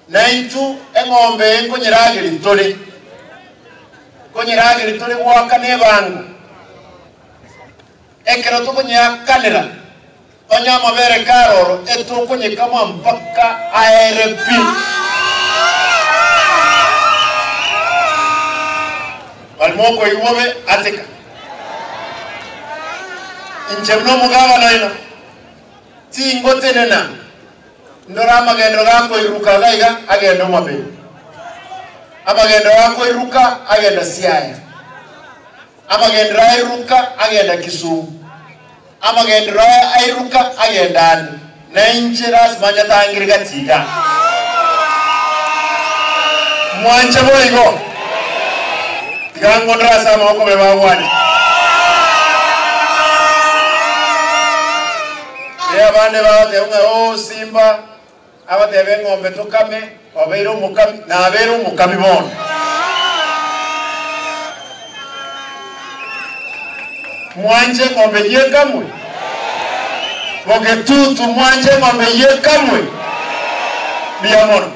na itu engombe nkonyeragiri tole konyeragiri tole gwakane bangu ekero tukonyakanira onya mabere karoro etukonyekama mpaka ARP balmoko iwobe atika injemno mugaba noino tingo tenena ndora magendo gako iruka gaiga agendo mabe amagendo gako iruka agenda Siaya amagendo iruka agenda Kisumu amagendo iruka agenda Ani na injiras manyatangirga tiga mwanje boigo gango drasa moko bebawani ya bane bade unga Simba abate bengombe tukame obeiro mukami na abero mukami bon mwanje ngombe yekamwe boge tutu mwanje ngombe yekamwe biamono